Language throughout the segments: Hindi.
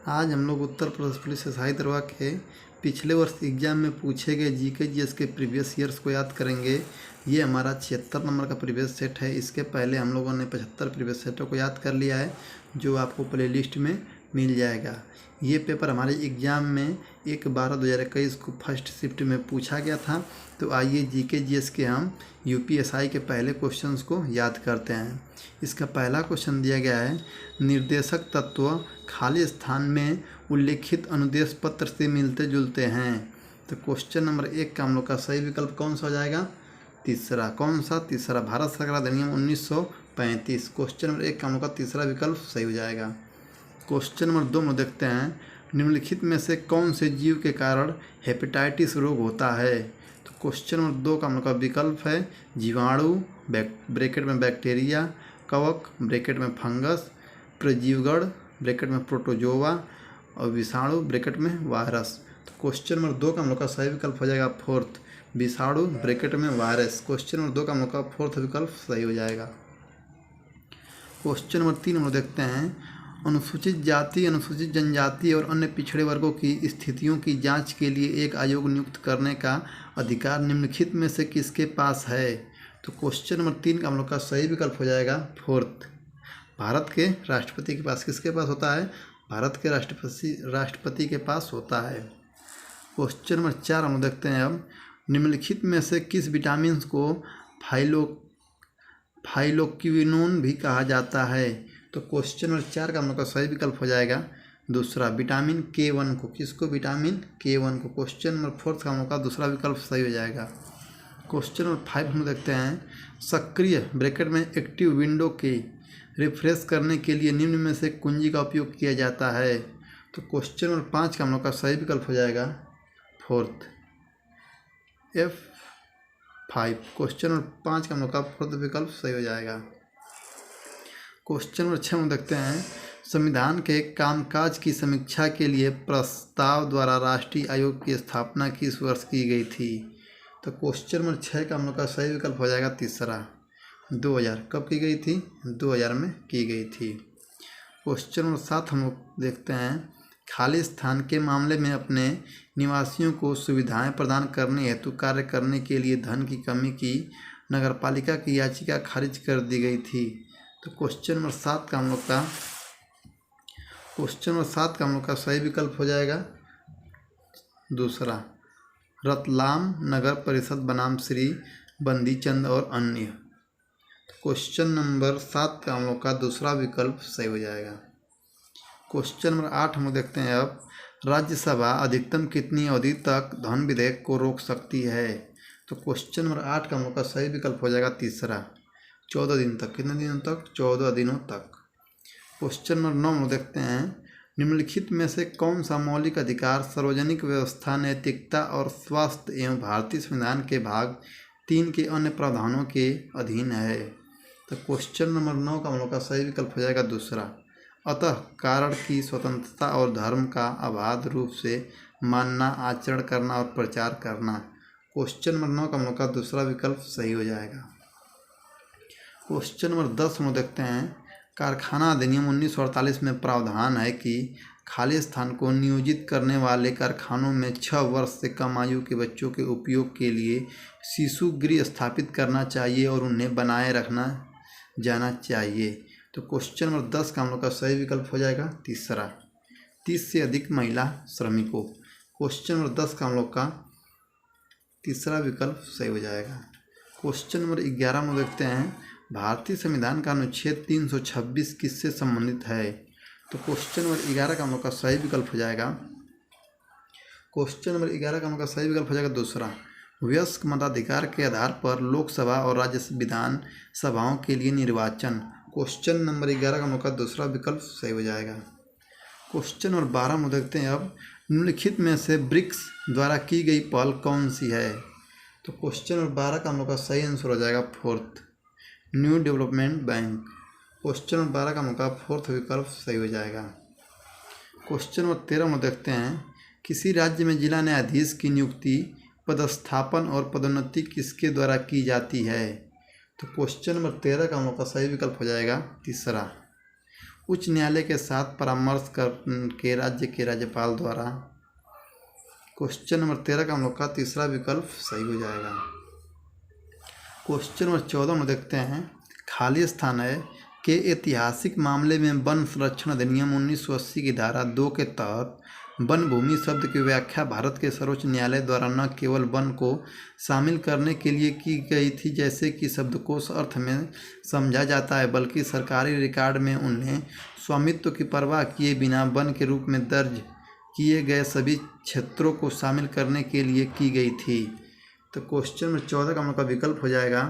आज हम लोग उत्तर प्रदेश पुलिस एसआई दरोगा के पिछले वर्ष एग्जाम में पूछे गए जीके जीएस के प्रीवियस ईयर्स को याद करेंगे। ये हमारा 76 नंबर का प्रीवियस सेट है। इसके पहले हम लोगों ने 75 प्रीवियस सेटों को याद कर लिया है, जो आपको प्लेलिस्ट में मिल जाएगा। ये पेपर हमारे एग्ज़ाम में 1/12/2021 को फर्स्ट शिफ्ट में पूछा गया था। तो आइए जीके जीएस के हम यूपीएसआई के पहले क्वेश्चंस को याद करते हैं। इसका पहला क्वेश्चन दिया गया है, निर्देशक तत्व खाली स्थान में उल्लेखित अनुदेश पत्र से मिलते जुलते हैं। तो क्वेश्चन नंबर 1 का हम लोग का सही विकल्प कौन सा हो जाएगा? तीसरा। कौन सा? तीसरा। भारत सरकार अधिनियम 1935। क्वेश्चन नंबर 1 का हम लोग का तीसरा विकल्प सही हो जाएगा। क्वेश्चन नंबर 2 में देखते हैं, निम्नलिखित में से कौन से जीव के कारण हेपेटाइटिस रोग होता है? तो क्वेश्चन नंबर 2 का हम लोग का विकल्प है जीवाणु ब्रैकेट में बैक्टीरिया, कवक ब्रैकेट में फंगस, प्रजीवगण ब्रैकेट में प्रोटोजोआ और विषाणु ब्रैकेट में वायरस। तो क्वेश्चन नंबर 2 का हम लोग का सही विकल्प हो जाएगा फोर्थ, विषाणु ब्रैकेट में वायरस। क्वेश्चन नंबर 2 का हम लोग का फोर्थ विकल्प सही हो जाएगा। क्वेश्चन नंबर 3 हम लोग देखते हैं, अनुसूचित जाति, अनुसूचित जनजाति और अन्य पिछड़े वर्गों की स्थितियों की जांच के लिए एक आयोग नियुक्त करने का अधिकार निम्नलिखित में से किसके पास है? तो क्वेश्चन नंबर 3 का हम लोग का सही विकल्प हो जाएगा फोर्थ, भारत के राष्ट्रपति के पास। किसके पास होता है? भारत के राष्ट्रपति के पास होता है। क्वेश्चन नंबर 4 हम लोग देखते हैं, अब निम्नलिखित में से किस विटामिन को फाइलोक्विनोन भी कहा जाता है? तो क्वेश्चन नंबर 4 का हम लोग का सही विकल्प हो जाएगा दूसरा, विटामिन K1 को। किसको? विटामिन K1 को। क्वेश्चन नंबर 4 का हम लोग का दूसरा विकल्प सही हो जाएगा। क्वेश्चन नंबर 5 हम देखते हैं, सक्रिय ब्रैकेट में एक्टिव विंडो के रिफ्रेश करने के लिए निम्न में से कुंजी का उपयोग किया जाता है? तो क्वेश्चन नंबर 5 का हम लोग का सही विकल्प हो जाएगा फोर्थ, F5। क्वेश्चन नंबर 5 का हम लोग का फोर्थ विकल्प सही हो जाएगा। क्वेश्चन नंबर 6 में देखते हैं, संविधान के कामकाज की समीक्षा के लिए प्रस्ताव द्वारा राष्ट्रीय आयोग की स्थापना किस वर्ष की गई थी? तो क्वेश्चन नंबर 6 का हम लोग का सही विकल्प हो जाएगा तीसरा, 2000। कब की गई थी? 2000 में की गई थी। क्वेश्चन नंबर 7 हम लोग देखते हैं, खाली स्थान के मामले में अपने निवासियों को सुविधाएं प्रदान करने हेतु कार्य करने के लिए धन की कमी की नगरपालिका की याचिका खारिज कर दी गई थी। तो क्वेश्चन नंबर 7 का हम लोग का सही विकल्प हो जाएगा दूसरा, रतलाम नगर परिषद बनाम श्री बंदीचंद और अन्य। क्वेश्चन नंबर 7 का हम लोग का दूसरा विकल्प सही हो जाएगा। क्वेश्चन नंबर 8 हम लोग देखते हैं, अब राज्यसभा अधिकतम कितनी अवधि तक धन विधेयक को रोक सकती है? तो क्वेश्चन नंबर 8 का हम लोग का सही विकल्प हो जाएगा तीसरा, 14 दिन तक। कितने दिनों तक? 14 दिनों तक। क्वेश्चन नंबर 9 हम देखते हैं, निम्नलिखित में से कौन सा मौलिक अधिकार सार्वजनिक व्यवस्था, नैतिकता और स्वास्थ्य एवं भारतीय संविधान के भाग 3 के अन्य प्रावधानों के अधीन है? तो क्वेश्चन नंबर 9 का हम लोग का सही विकल्प हो जाएगा दूसरा, अतः कारण की स्वतंत्रता और धर्म का अबाध रूप से मानना, आचरण करना और प्रचार करना। क्वेश्चन नंबर 9 का हम लोग का दूसरा विकल्प सही हो जाएगा। क्वेश्चन नंबर 10 हम देखते हैं, कारखाना अधिनियम 1948 में प्रावधान है कि खाली स्थान को नियोजित करने वाले कारखानों में 6 वर्ष से कम आयु के बच्चों के उपयोग के लिए शिशु गृह स्थापित करना चाहिए और उन्हें बनाए रखना जाना चाहिए। तो क्वेश्चन नंबर 10 का हम लोग का सही विकल्प हो जाएगा तीसरा, 30 से अधिक महिला श्रमिकों। क्वेश्चन नंबर 10 का हम लोग का तीसरा विकल्प सही हो जाएगा। क्वेश्चन नंबर 11 में देखते हैं, भारतीय संविधान का अनुच्छेद 326 किससे संबंधित है? तो क्वेश्चन नंबर 11 का हम लोग का सही विकल्प हो जाएगा, क्वेश्चन नंबर 11 का हम लोग का सही विकल्प हो जाएगा दूसरा, वयस्क मताधिकार के आधार पर लोकसभा और राज्य विधान सभाओं के लिए निर्वाचन। क्वेश्चन नंबर 11 का हम लोग का दूसरा विकल्प सही हो जाएगा। क्वेश्चन नंबर 12 में देखते हैं, अब निम्नलिखित में से ब्रिक्स द्वारा की गई पहल कौन सी है? तो क्वेश्चन नंबर 12 का हम लोग का सही आंसर हो जाएगा fourth, new development bank. Question number 12 का हम लोग का फोर्थ विकल्प सही हो जाएगा। क्वेश्चन नंबर 13 में देखते हैं, किसी राज्य में जिला न्यायाधीश की नियुक्ति, पदस्थापन और पदोन्नति किसके द्वारा की जाती है? तो क्वेश्चन नंबर 13 का हम लोग का सही विकल्प हो जाएगा तीसरा, उच्च न्यायालय के साथ परामर्श कर के राज्य के राज्यपाल द्वारा। क्वेश्चन नंबर 13 का हम लोग का तीसरा विकल्प सही हो जाएगा। क्वेश्चन नंबर 14 में देखते हैं, खाली स्थान है के ऐतिहासिक मामले में वन संरक्षण अधिनियम 1980 की धारा 2 के तहत वन भूमि शब्द की व्याख्या भारत के सर्वोच्च न्यायालय द्वारा न केवल वन को शामिल करने के लिए की गई थी जैसे कि शब्दकोश अर्थ में समझा जाता है, बल्कि सरकारी रिकॉर्ड में उन्हें स्वामित्व की परवाह किए बिना वन के रूप में दर्ज किए गए सभी क्षेत्रों को शामिल करने के लिए की गई थी। तो क्वेश्चन नंबर 14 का हम लोग का विकल्प हो जाएगा।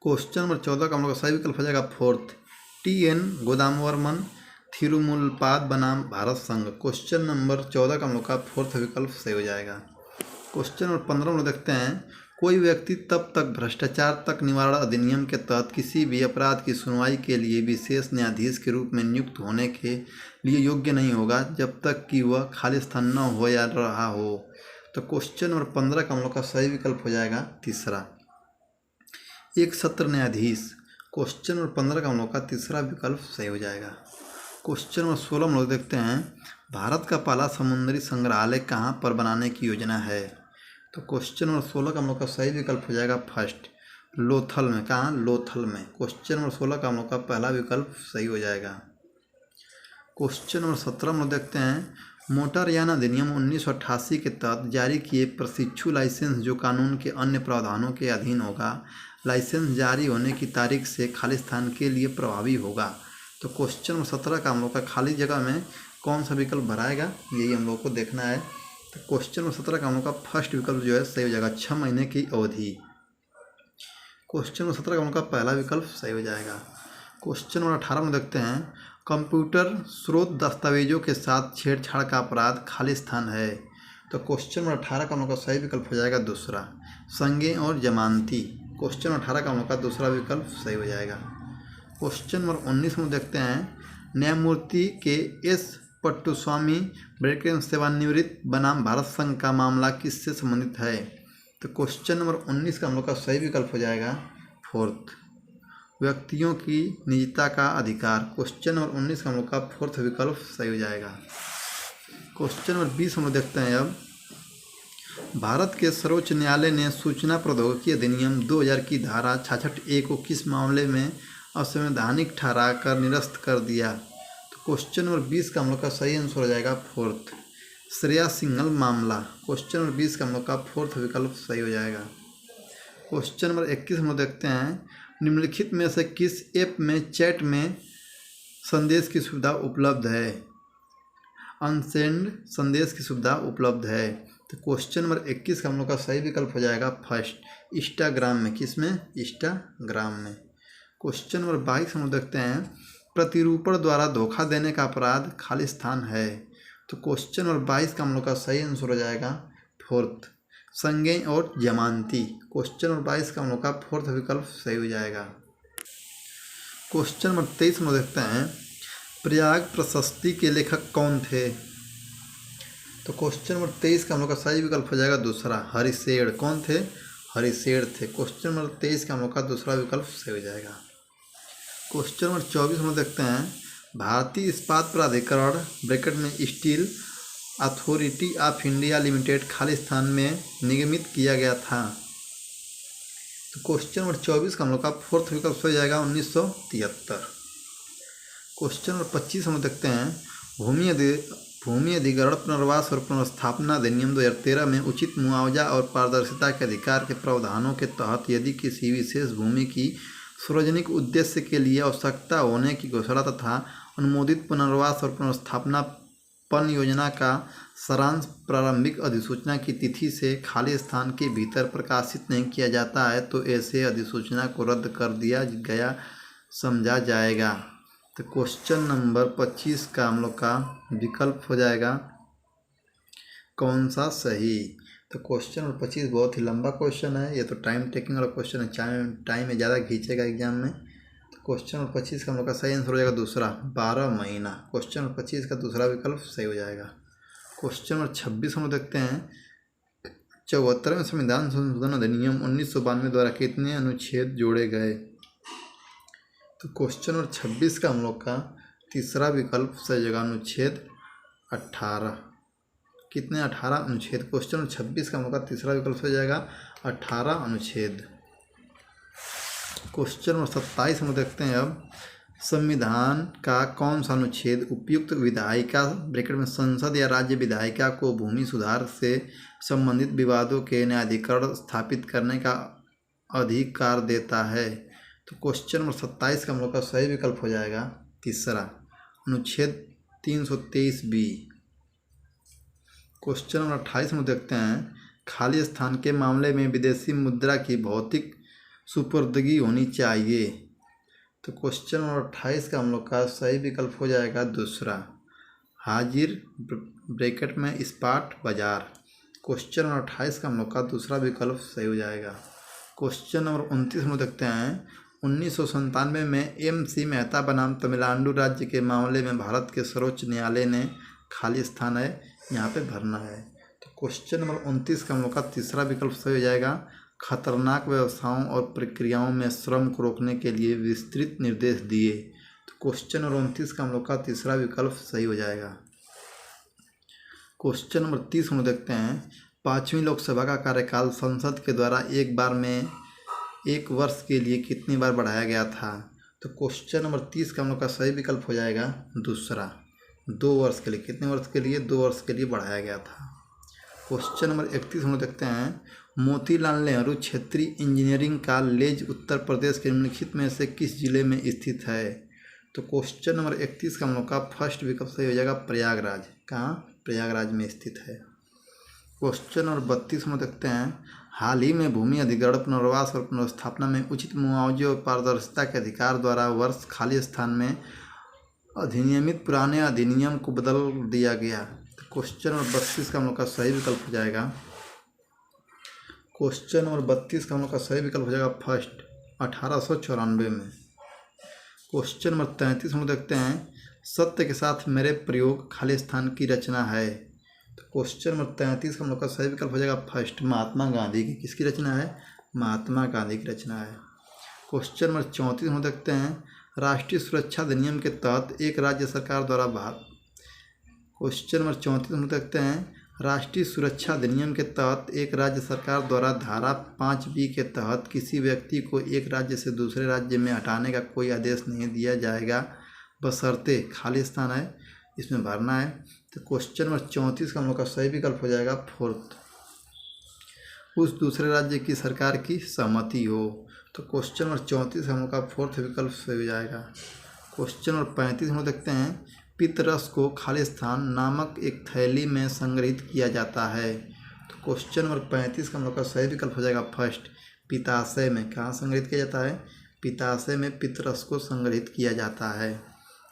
क्वेश्चन नंबर 14 का हम लोग का सही विकल्प हो जाएगा फोर्थ, TN गोदामवर्मन थिरुमुलपाद बनाम भारत संघ। क्वेश्चन नंबर 14 का हम लोग का फोर्थ विकल्प सही हो जाएगा। क्वेश्चन नंबर 15 में लोग देखते हैं, कोई व्यक्ति तब तक भ्रष्टाचार तक निवारण अधिनियम के तहत किसी भी अपराध की सुनवाई के लिए विशेष न्यायाधीश के रूप में नियुक्त होने के लिए योग्य नहीं होगा जब तक कि वह खाली स्थान न हो या रहा हो। तो क्वेश्चन नंबर 15 का हम लोग का सही विकल्प हो जाएगा तीसरा, एक सत्र न्यायाधीश। क्वेश्चन नंबर 15 का हम लोग का तीसरा विकल्प सही हो जाएगा। क्वेश्चन नंबर 16 में लोग देखते हैं, भारत का पहला समुद्री संग्रहालय कहाँ पर बनाने की योजना है। तो क्वेश्चन नंबर 16 का हम लोग का सही विकल्प हो जाएगा फर्स्ट, लोथल में। कहाँ? लोथल में। क्वेश्चन नंबर 16 का हम लोग का पहला विकल्प सही हो जाएगा। क्वेश्चन नंबर 17 में लोग देखते हैं, मोटरयान अधिनियम 1988 के तहत जारी किए प्रशिक्षु लाइसेंस जो कानून के अन्य प्रावधानों के अधीन होगा, लाइसेंस जारी होने की तारीख से खाली स्थान के लिए प्रभावी होगा। तो क्वेश्चन नंबर 17 का हम लोग का खाली जगह में कौन सा विकल्प भराएगा, यही हम लोग को देखना है। तो क्वेश्चन नंबर 17 का हम लोग का फर्स्ट विकल्प जो है सही हो जाएगा, 6 महीने की अवधि। क्वेश्चन नंबर 17 का हम लोग का पहला विकल्प सही हो जाएगा। क्वेश्चन नंबर 18 में देखते हैं, कंप्यूटर स्रोत दस्तावेजों के साथ छेड़छाड़ का अपराध खाली स्थान है। तो क्वेश्चन नंबर 18 का हम लोग का सही विकल्प हो जाएगा दूसरा, संज्ञेय और जमानती। क्वेश्चन नंबर 18 का हम लोग का दूसरा विकल्प सही हो जाएगा। क्वेश्चन नंबर 19 में देखते हैं, न्यायमूर्ति के एस पट्टुस्वामी सेवानिवृत्त बनाम भारत संघ का मामला किससे संबंधित है। तो क्वेश्चन नंबर 19 का हम लोग का सही विकल्प हो जाएगा फोर्थ, व्यक्तियों की निजता का अधिकार। क्वेश्चन नंबर 19 का हम लोग का फोर्थ विकल्प सही हो जाएगा। क्वेश्चन नंबर 20 हम लोग देखते हैं, अब भारत के सर्वोच्च न्यायालय ने सूचना प्रौद्योगिकी अधिनियम 2000 की धारा 66A को किस मामले में असंवैधानिक ठहराकर निरस्त कर दिया। तो क्वेश्चन नंबर 20 का हम लोग का सही आंसर हो जाएगा फोर्थ, श्रेया सिंघल मामला। क्वेश्चन नंबर 20 का हम लोग का फोर्थ विकल्प सही हो जाएगा। क्वेश्चन नंबर 21 हम लोग देखते हैं, निम्नलिखित में से किस ऐप में चैट में संदेश की सुविधा उपलब्ध है। अनसेंड संदेश की सुविधा उपलब्ध है। तो क्वेश्चन नंबर 21 का हम लोग का सही विकल्प हो जाएगा फर्स्ट, इंस्टाग्राम में। किस में? इंस्टाग्राम में। क्वेश्चन नंबर 22 हम लोग देखते हैं, प्रतिरूपण द्वारा धोखा देने का अपराध खाली स्थान है। तो क्वेश्चन नंबर 22 का हम लोग का सही आंसर हो जाएगा फोर्थ, संज्ञेय और जमानती। क्वेश्चन नंबर 22 का हम लोग का फोर्थ विकल्प सही हो जाएगा। क्वेश्चन नंबर 23 हम लोग देखते हैं, प्रयाग प्रशस्ति के लेखक कौन थे। तो क्वेश्चन नंबर 23 का हम लोग का सही विकल्प हो जाएगा दूसरा, हरिशेर। कौन थे? हरिशेर थे। क्वेश्चन नंबर 23 का हम लोग का दूसरा विकल्प सही हो जाएगा। क्वेश्चन नंबर 24 हम लोग देखते हैं, भारतीय इस्पात प्राधिकरण ब्रैकेट में steel authority of India limited खाली स्थान में निगमित किया गया था। तो क्वेश्चन नंबर 24 का हम लोग का फोर्थ विकल्प हो जाएगा 1973। क्वेश्चन नंबर 25 हम लोग देखते हैं, भूमि अधिग्रहण पुनर्वास और पुनर्स्थापना अधिनियम 2013 में उचित मुआवजा और पारदर्शिता के अधिकार के प्रावधानों के तहत यदि किसी विशेष भूमि की सार्वजनिक उद्देश्य के लिए आवश्यकता होने की घोषणा तथा अनुमोदित पुनर्वास और पुनर्स्थापना पन योजना का सारांश प्रारंभिक अधिसूचना की तिथि से खाली स्थान के भीतर प्रकाशित नहीं किया जाता है तो ऐसे अधिसूचना को रद्द कर दिया गया समझा जाएगा। तो क्वेश्चन नंबर 25 का हम लोग का विकल्प हो जाएगा कौन सा सही। तो क्वेश्चन नंबर 25 बहुत ही लंबा क्वेश्चन है, ये तो टाइम टेकिंग वाला क्वेश्चन है, टाइम में ज़्यादा खींचेगा एग्जाम में। तो क्वेश्चन नंबर 25 का हम लोग का सही आंसर हो जाएगा दूसरा, 12 महीना। क्वेश्चन नंबर 25 का दूसरा विकल्प सही हो जाएगा। क्वेश्चन नंबर 26 हम लोग देखते हैं, 74वें संविधान संशोधन अधिनियम 1992 द्वारा कितने अनुच्छेद जोड़े गए। तो क्वेश्चन नंबर 26 का हम लोग का तीसरा विकल्प सही जगह अनुच्छेद 18। कितने 18 अनुच्छेद। क्वेश्चन नंबर 26 का हम लोग का तीसरा विकल्प हो जाएगा 18 अनुच्छेद। क्वेश्चन नंबर 27 हम लोग देखते हैं अब, संविधान का कौन सा अनुच्छेद उपयुक्त विधायिका ब्रैकेट में संसद या राज्य विधायिका को भूमि सुधार से संबंधित विवादों के न्यायाधिकरण स्थापित करने का अधिकार देता है। तो क्वेश्चन नंबर 27 का हम लोग का सही विकल्प हो जाएगा तीसरा अनुच्छेद 323B। क्वेश्चन नंबर 28 में देखते हैं, खाली स्थान के मामले में विदेशी मुद्रा की भौतिक सुपुर्दगी होनी चाहिए। तो क्वेश्चन नंबर 28 का हम लोग का सही विकल्प हो जाएगा दूसरा हाजिर ब्रैकेट में इस्पात बाजार। क्वेश्चन नंबर 28 का हम लोग का दूसरा विकल्प सही हो जाएगा। क्वेश्चन नंबर 29 में देखते हैं, 1997 में MC मेहता बनाम तमिलनाडु राज्य के मामले में भारत के सर्वोच्च न्यायालय ने खाली स्थान है यहाँ पे भरना है। तो क्वेश्चन नंबर 29 का हम लोग का तीसरा विकल्प सही हो जाएगा, खतरनाक व्यवसायों और प्रक्रियाओं में श्रम को रोकने के लिए विस्तृत निर्देश दिए। तो क्वेश्चन नंबर 29 का हम लोग का तीसरा विकल्प सही हो जाएगा। क्वेश्चन नंबर 30 हम लोग देखते हैं, 5वीं लोकसभा का कार्यकाल संसद के द्वारा एक बार में 1 वर्ष के लिए कितनी बार बढ़ाया गया था। तो क्वेश्चन नंबर 30 का हम लोग का सही विकल्प हो जाएगा दूसरा 2 वर्ष के लिए। कितने वर्ष के लिए 2 वर्ष के लिए बढ़ाया गया था। क्वेश्चन नंबर 31 हम लोग देखते हैं, मोतीलाल नेहरू क्षेत्रीय इंजीनियरिंग कॉलेज उत्तर प्रदेश के निम्नलिखित में से किस जिले में स्थित है। तो क्वेश्चन नंबर 31 का हम लोग का फर्स्ट विकल्प सही हो जाएगा प्रयागराज। कहाँ? प्रयागराज में स्थित है। क्वेश्चन नंबर 32 में देखते हैं, हाल ही में भूमि अधिग्रहण पुनर्वास और पुनर्स्थापना में उचित मुआवजे और पारदर्शिता के अधिकार द्वारा वर्ष खाली स्थान में अधिनियमित पुराने अधिनियम को बदल दिया गया। तो क्वेश्चन नंबर 32 का हम लोग का सही विकल्प हो जाएगा। क्वेश्चन नंबर 32 का हम लोग का सही विकल्प हो जाएगा फर्स्ट 1894 में। क्वेश्चन नंबर 33 हम देखते हैं, सत्य के साथ मेरे प्रयोग खाली स्थान की रचना है। तो क्वेश्चन नंबर 33 का हम लोग का सही विकल्प हो जाएगा फर्स्ट महात्मा गांधी की। किसकी रचना है? महात्मा गांधी की रचना है। क्वेश्चन नंबर 34 हम देखते हैं, राष्ट्रीय सुरक्षा अधिनियम के तहत एक राज्य सरकार द्वारा क्वेश्चन नंबर 34 हम देखते हैं, राष्ट्रीय सुरक्षा अधिनियम के तहत एक राज्य सरकार द्वारा धारा 5B के तहत किसी व्यक्ति को एक राज्य से दूसरे राज्य में हटाने का कोई आदेश नहीं दिया जाएगा बशर्ते खाली स्थान है इसमें भरना है। तो क्वेश्चन नंबर 34 का हम लोग का सही विकल्प हो जाएगा फोर्थ, उस दूसरे राज्य की सरकार की सहमति हो। तो क्वेश्चन नंबर 34 हम लोग का फोर्थ विकल्प सही हो जाएगा। क्वेश्चन नंबर 35 हम लोग देखते हैं, पितरस को खाली स्थान नामक एक थैली में संग्रहित किया जाता है। तो क्वेश्चन नंबर 35 का हम लोग का सही विकल्प हो जाएगा फर्स्ट पिताशय में। कहाँ संग्रहित किया जाता है? पिताशय में पितरस को संग्रहित किया जाता है।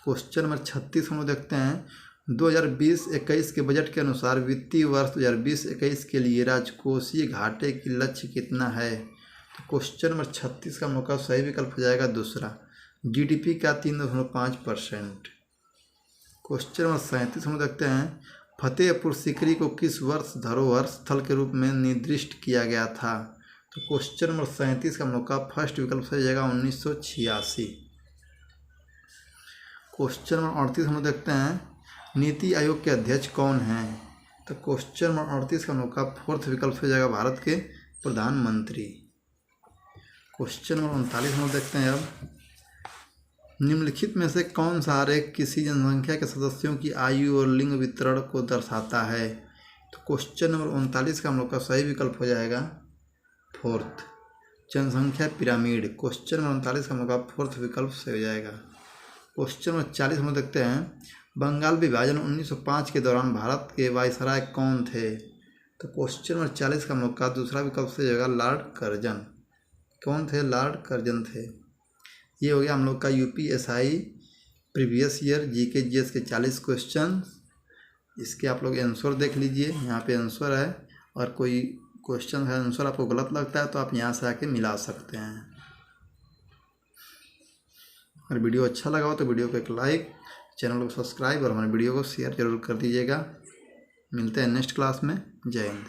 क्वेश्चन नंबर 36 हम लोग देखते हैं, 2020-21 के बजट के अनुसार वित्तीय वर्ष 2020-21 के लिए राजकोषीय घाटे की लक्ष्य कितना है। तो क्वेश्चन नंबर 36 का हम लोग का सही विकल्प हो जाएगा दूसरा GDP का 3.5%। क्वेश्चन नंबर 37 हम देखते हैं, फतेहपुर सीकरी को किस वर्ष धरोहर स्थल के रूप में निर्दिष्ट किया गया था। तो क्वेश्चन नंबर 37 का हम लोग का फर्स्ट विकल्प सही जाएगा 1986। क्वेश्चन नंबर 38 हम देखते हैं, नीति आयोग के अध्यक्ष कौन हैं। तो क्वेश्चन नंबर 38 का हम लोग का फोर्थ विकल्प हो जाएगा भारत के प्रधानमंत्री। क्वेश्चन नंबर 39 हम देखते हैं, अब निम्नलिखित में से कौन सा आरेख किसी जनसंख्या के सदस्यों की आयु और लिंग वितरण को दर्शाता है। तो क्वेश्चन नंबर 39 का हम लोग का सही विकल्प हो जाएगा फोर्थ जनसंख्या पिरामिड। क्वेश्चन नंबर 39 का हम लोग का फोर्थ विकल्प सही हो जाएगा। क्वेश्चन नंबर 40 हम देखते हैं, बंगाल विभाजन 1905 के दौरान भारत के वायसराय कौन थे। तो क्वेश्चन नंबर 40 का हम लोग का दूसरा विकल्प सही हो जाएगा लॉर्ड कर्जन। कौन थे? लॉर्ड कर्जन थे। ये हो गया हम लोग का UPSI previous year GK GS के 40 क्वेश्चन। इसके आप लोग आंसर देख लीजिए, यहाँ पे आंसर है, और कोई क्वेश्चन है आंसर आपको गलत लगता है तो आप यहाँ से आके मिला सकते हैं। अगर वीडियो अच्छा लगा हो तो वीडियो को एक लाइक, चैनल को सब्सक्राइब और हमारे वीडियो को शेयर जरूर कर दीजिएगा। मिलते हैं नेक्स्ट क्लास में। जय हिंद।